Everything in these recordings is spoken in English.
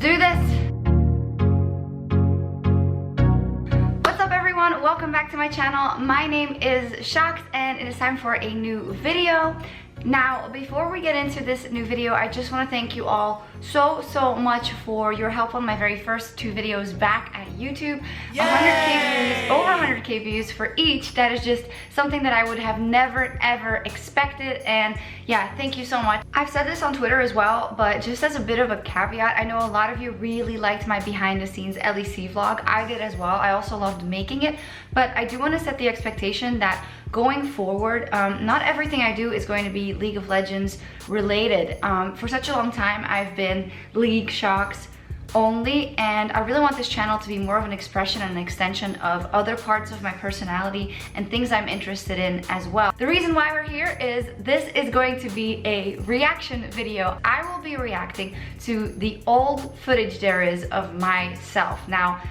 do this. What's up everyone? Welcome back to my channel. My name is sjokz and it is time for a new video. Now, before we get into this new video, I just want to thank you all so much for your help on my very first 2 videos back at YouTube. 100K views, over 100K views for each. That is just something that I would have never ever expected, and yeah, thank you so much. I've said this on Twitter as well, but just as a bit of a caveat, I know a lot of you really liked my behind the scenes LEC vlog. I did as well. I also loved making it, but I do want to set the expectation that going forward, not everything I do is going to be League of Legends related. For such a long time, I've been League sjokz only, and I really want this channel to be more of an expression and an extension of other parts of my personality and things I'm interested in as well. The reason why we're here is this is going to be a reaction video. I will be reacting to the old footage there is of myself. Now,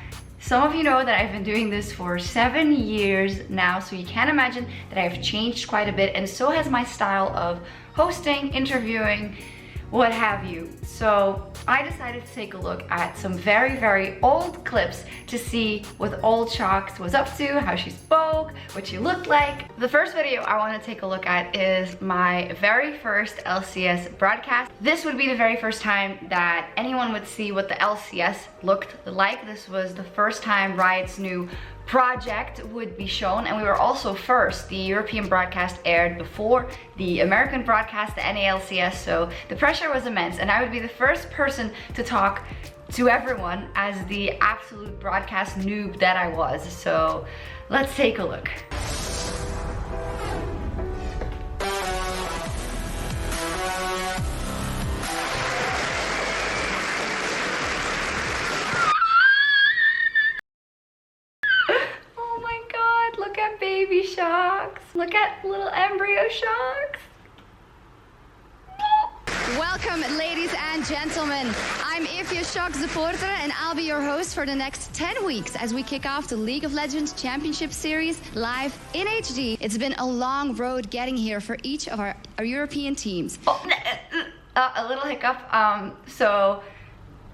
some of you know that I've been doing this for 7 years now, so you can imagine that I've changed quite a bit, and so has my style of hosting, interviewing, what have you. So I decided to take a look at some very old clips to see what old sjokz was up to, how she spoke, what she looked like. The first video I want to take a look at is my very first LCS broadcast. This would be the very first time that anyone would see what the LCS looked like. This was the first time Riot's new project would be shown, and we were also first. The European broadcast aired before the American broadcast, the NALCS, so the pressure was immense, and I would be the first person to talk to everyone as the absolute broadcast noob that I was. So let's take a look. Baby sjokz. Look at little embryo sjokz. Welcome, ladies and gentlemen. I'm sjokz supporter, and I'll be your host for the next 10 weeks as we kick off the League of Legends Championship Series live in HD. It's been a long road getting here for each of our European teams. Oh, a little hiccup.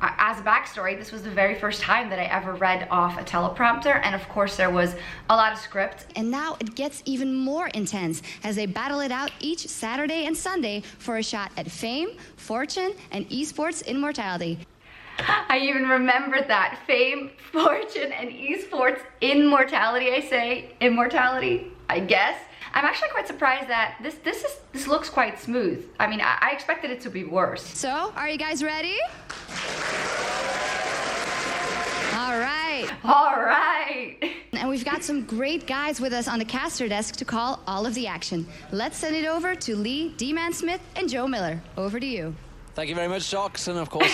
As a backstory, this was the very first time that I ever read off a teleprompter, and of course there was a lot of script. And now it gets even more intense as they battle it out each Saturday and Sunday for a shot at fame, fortune, and esports immortality. I even remembered that. Fame, fortune, and esports immortality. I say immortality, I guess. I'm actually quite surprised that this looks quite smooth. I mean, I expected it to be worse. So, are you guys ready? All right. All right. And we've got some great guys with us on the caster desk to call all of the action. Let's send it over to Lee, D-Man Smith, and Joe Miller. Over to you. Thank you very much, sjokz, and of course,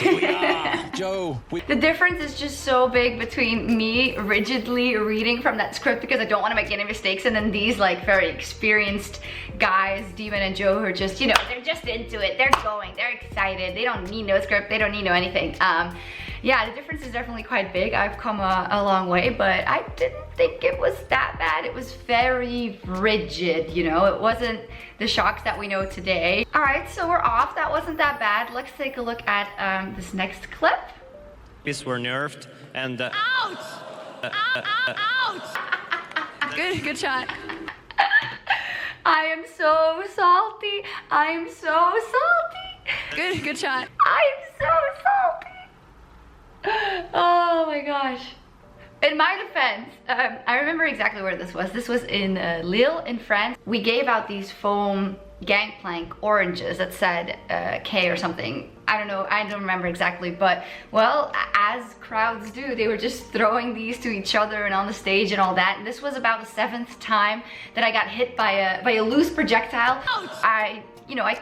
Joe. The difference is just so big between me rigidly reading from that script because I don't want to make any mistakes, and then these like very experienced guys, Demon and Joe, who are just, you know, they're just into it. They're going, they're excited. They don't need no script. They don't need no anything. Yeah, the difference is definitely quite big. I've come a long way, but I didn't think it was that bad. It was very rigid, you know. It wasn't the sjokz that we know today. All right, so we're off. That wasn't that bad. Let's take a look at this next clip. These were nerfed and Ouch! Ouch! Good shot. I am so salty. I am so salty. Good shot. I am so salty. Oh my gosh. In my defense, I remember exactly where this was. This was in Lille in France. We gave out these foam gangplank oranges that said K or something. I don't know, I don't remember exactly, but well, as crowds do, they were just throwing these to each other and on the stage and all that. And this was about the 7th time that I got hit by a loose projectile. I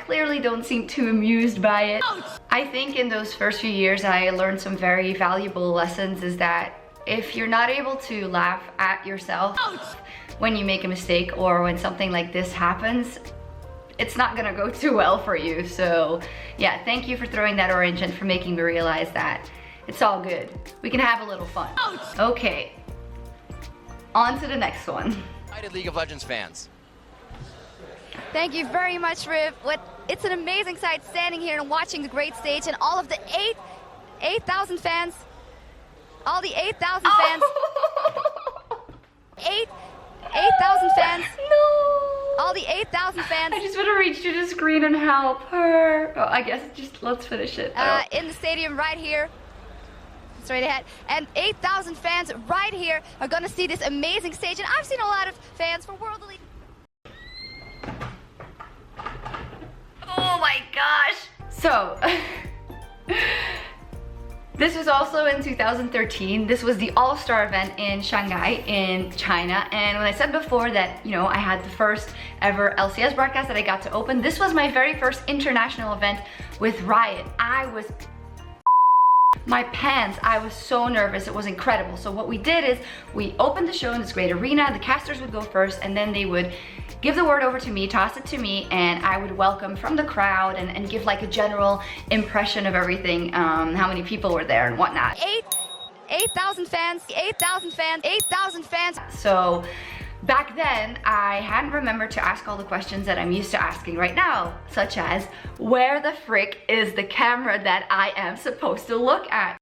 clearly don't seem too amused by it. I think in those first few years I learned some very valuable lessons, is that if you're not able to laugh at yourself when you make a mistake or when something like this happens, it's not gonna go too well for you. So yeah, thank you for throwing that orange and for making me realize that it's all good. We can have a little fun. Okay, on to the next one. United League of Legends fans. Thank you very much, Riv. It's an amazing sight standing here and watching the great stage and all of the 8 8,000 fans. All the 8,000 fans. 8,000 fans. No! All the 8,000 fans. I just want to reach to the screen and help her. Oh, I guess just let's finish it. In the stadium right here. Straight ahead. And 8,000 fans right here are going to see this amazing stage. And I've seen a lot of fans for World Elite. Oh my gosh! So, this was also in 2013. This was the All-Star event in Shanghai in China. And when I said before that, you know, I had the first ever LCS broadcast that I got to open, this was my very first international event with Riot. I was my pants, I was so nervous, it was incredible. So what we did is we opened the show in this great arena, the casters would go first, and then they would give the word over to me, toss it to me, and I would welcome from the crowd and give like a general impression of everything, how many people were there and whatnot. 8,000 fans, 8,000 fans, 8,000 fans. So back then, I hadn't remembered to ask all the questions that I'm used to asking right now, such as, where the frick is the camera that I am supposed to look at?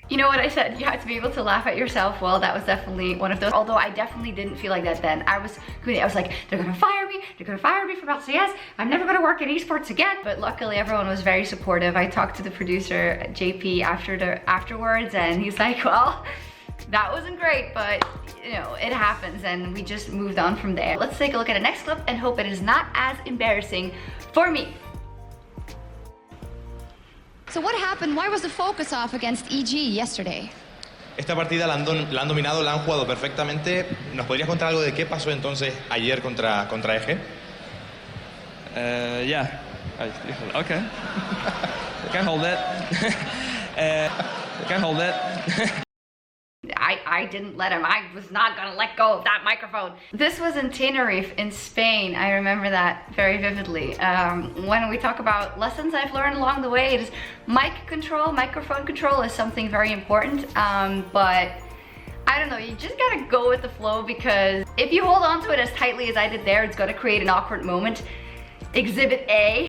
You know what I said? You have to be able to laugh at yourself. Well, that was definitely one of those. Although I definitely didn't feel like that then. I was like, they're gonna fire me. They're gonna fire me from LCS. I'm never gonna work in esports again. But luckily, everyone was very supportive. I talked to the producer, JP, afterwards, and he's like, well, that wasn't great, but you know, it happens, and we just moved on from there. Let's take a look at the next clip and hope it is not as embarrassing for me. So what happened? Why was the focus off against EG yesterday? Esta partida la han dominado, la han jugado perfectamente. ¿Nos podrías contar algo de qué pasó entonces ayer contra EG? Yeah. Okay. Can hold it. Can hold it. I didn't let him. I was not gonna let go of that microphone. This was in Tenerife in Spain. I remember that very vividly. When we talk about lessons I've learned along the way, it is microphone control is something very important. But I don't know, you just gotta go with the flow, because if you hold on to it as tightly as I did there, it's gonna create an awkward moment. Exhibit A.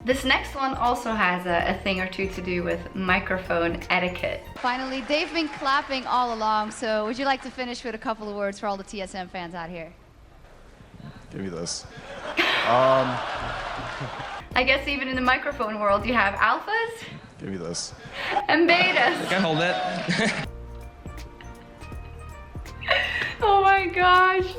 This next one also has a thing or two to do with microphone etiquette. Finally, they've been clapping all along, so would you like to finish with a couple of words for all the TSM fans out here? Give me this. I guess even in the microphone world, you have alphas Give me this. and betas. Can hold it. Oh my gosh.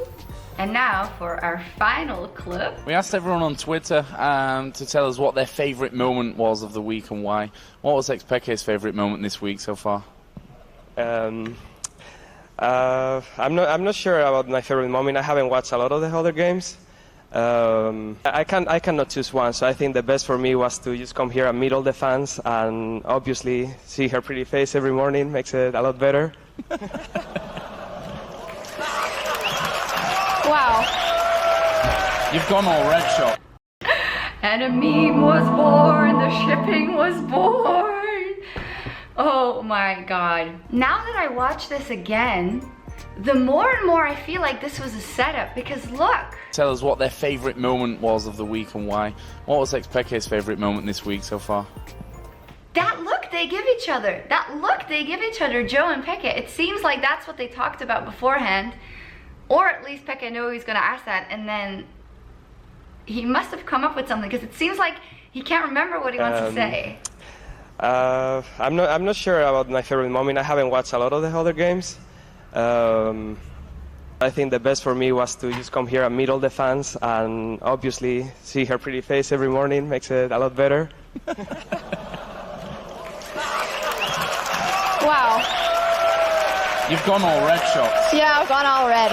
And now for our final clip. We asked everyone on Twitter to tell us what their favourite moment was of the week and why. What was XPK's favourite moment this week so far? I'm not sure about my favorite moment. I haven't watched a lot of the other games. I cannot choose one, so I think the best for me was to just come here and meet all the fans, and obviously see her pretty face every morning makes it a lot better. Wow. You've gone all red, Shot. And a meme was born, the shipping was born. Oh my god. Now that I watch this again, the more and more I feel like this was a setup, because look. Tell us what their favourite moment was of the week and why. What was XPK's favourite moment this week so far? That look they give each other. Joe and Peke. It seems like that's what they talked about beforehand. Or at least Peke knew he was going to ask that, and then he must have come up with something, because it seems like he can't remember what he wants to say. I'm not sure about my favorite moment. I haven't watched a lot of the other games. I think the best for me was to just come here and meet all the fans, and obviously see her pretty face every morning makes it a lot better. Wow. You've gone all red, Shot. Yeah, I've gone all red.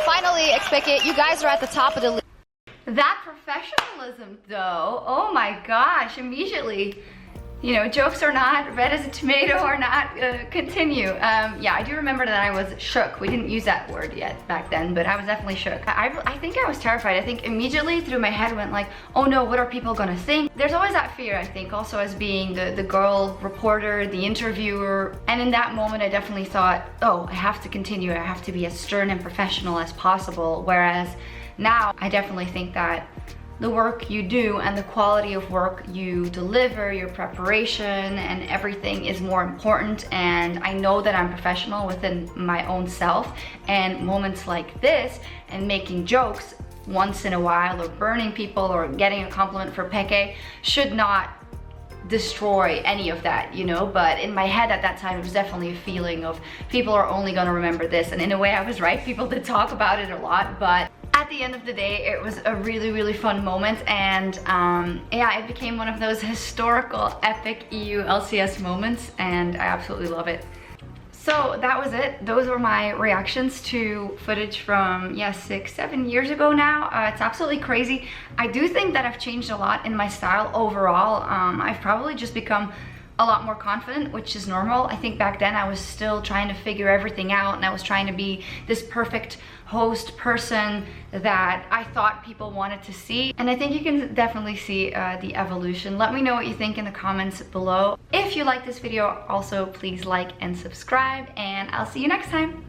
Finally, XPK, you guys are at the top of the league. That professionalism though, oh my gosh, immediately. You know, jokes or not, red as a tomato or not, continue. Yeah, I do remember that I was shook. We didn't use that word yet back then, but I was definitely shook. I think I was terrified. I think immediately through my head went like, oh no, what are people gonna think? There's always that fear, I think, also as being the girl reporter, the interviewer. And in that moment, I definitely thought, oh, I have to continue. I have to be as stern and professional as possible. Whereas now, I definitely think that the work you do and the quality of work you deliver, your preparation and everything is more important. And I know that I'm professional within my own self, and moments like this and making jokes once in a while, or burning people, or getting a compliment for Peke should not destroy any of that, you know. But in my head at that time, it was definitely a feeling of people are only gonna remember this, and in a way I was right. People did talk about it a lot, but at the end of the day, it was a really fun moment. And yeah, it became one of those historical epic EU LCS moments, and I absolutely love it. So that was it. Those were my reactions to footage from, yeah, 6-7 years ago now. It's absolutely crazy. I do think that I've changed a lot in my style overall. I've probably just become a lot more confident, which is normal. I think back then I was still trying to figure everything out, and I was trying to be this perfect host person that I thought people wanted to see. And I think you can definitely see the evolution. Let me know what you think in the comments below. If you like this video, also please like and subscribe, and I'll see you next time.